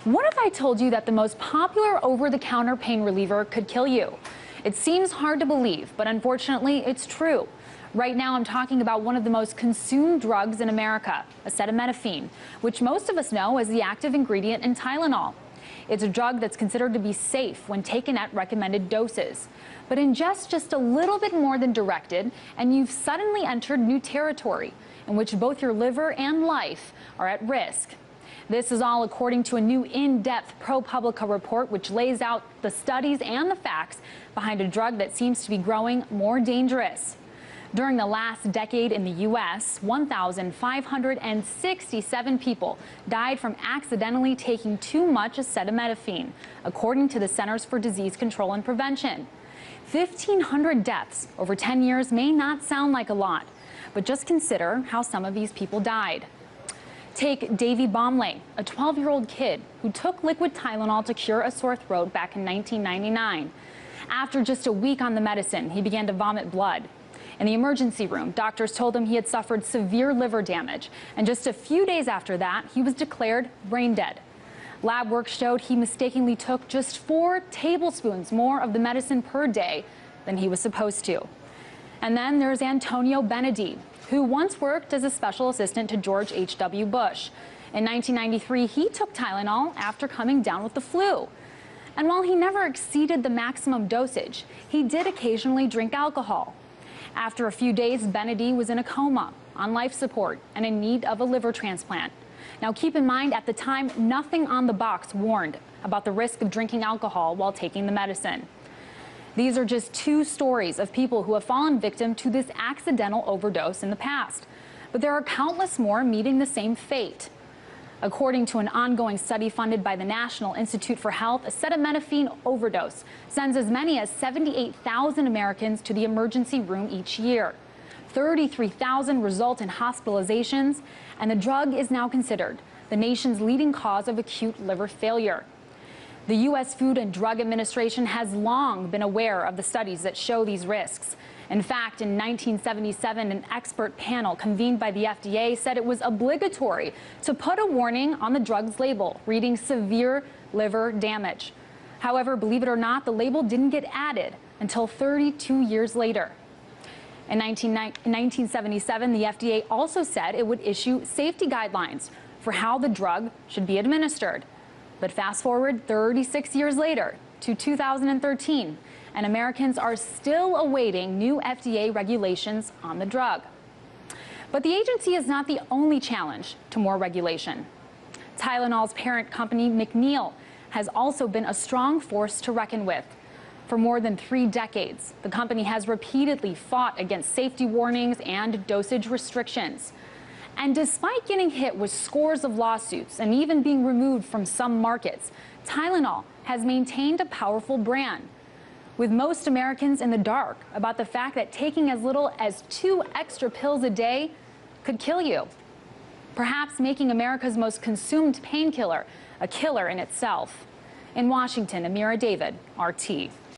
What if I told you that the most popular over-the-counter pain reliever could kill you? It seems hard to believe, but unfortunately, it's true. Right now, I'm talking about one of the most consumed drugs in America, acetaminophen, which most of us know as the active ingredient in Tylenol. It's a drug that's considered to be safe when taken at recommended doses. But ingest just a little bit more than directed, and you've suddenly entered new territory in which both your liver and life are at risk. This is all according to a new in-depth ProPublica report which lays out the studies and the facts behind a drug that seems to be growing more dangerous. During the last decade in the U.S., 1,567 people died from accidentally taking too much acetaminophen, according to the Centers for Disease Control and Prevention. 1,500 deaths over 10 years may not sound like a lot, but just consider how some of these people died. Take Davy Baumley, a 12-year-old kid who took liquid Tylenol to cure a sore throat back in 1999. After just a week on the medicine, he began to vomit blood. In the emergency room, doctors told him he had suffered severe liver damage, and just a few days after that, he was declared brain dead. Lab work showed he mistakenly took just 4 tablespoons more of the medicine per day than he was supposed to. And then there's Antonio Benedì, who once worked as a special assistant to George H.W. Bush. In 1993, he took Tylenol after coming down with the flu. And while he never exceeded the maximum dosage, he did occasionally drink alcohol. After a few days, Benedì was in a coma, on life support, and in need of a liver transplant. Now, keep in mind, at the time, nothing on the box warned about the risk of drinking alcohol while taking the medicine. These are just 2 stories of people who have fallen victim to this accidental overdose in the past. But there are countless more meeting the same fate. According to an ongoing study funded by the National Institute for Health, acetaminophen overdose sends as many as 78,000 Americans to the emergency room each year. 33,000 result in hospitalizations, and the drug is now considered the nation's leading cause of acute liver failure. The U.S. Food and Drug Administration has long been aware of the studies that show these risks. In fact, in 1977, an expert panel convened by the FDA said it was obligatory to put a warning on the drug's label, reading severe liver damage. However, believe it or not, the label didn't get added until 32 years later. In 1977, the FDA also said it would issue safety guidelines for how the drug should be administered. But fast forward 36 years later to 2013, and Americans are still awaiting new FDA regulations on the drug. But the agency is not the only challenge to more regulation. Tylenol's parent company, McNeil, has also been a strong force to reckon with. For more than 3 decades, the company has repeatedly fought against safety warnings and dosage restrictions. And despite getting hit with scores of lawsuits and even being removed from some markets, Tylenol has maintained a powerful brand, with most Americans in the dark about the fact that taking as little as 2 extra pills a day could kill you, perhaps making America's most consumed painkiller a killer in itself. In Washington, Amira David, RT.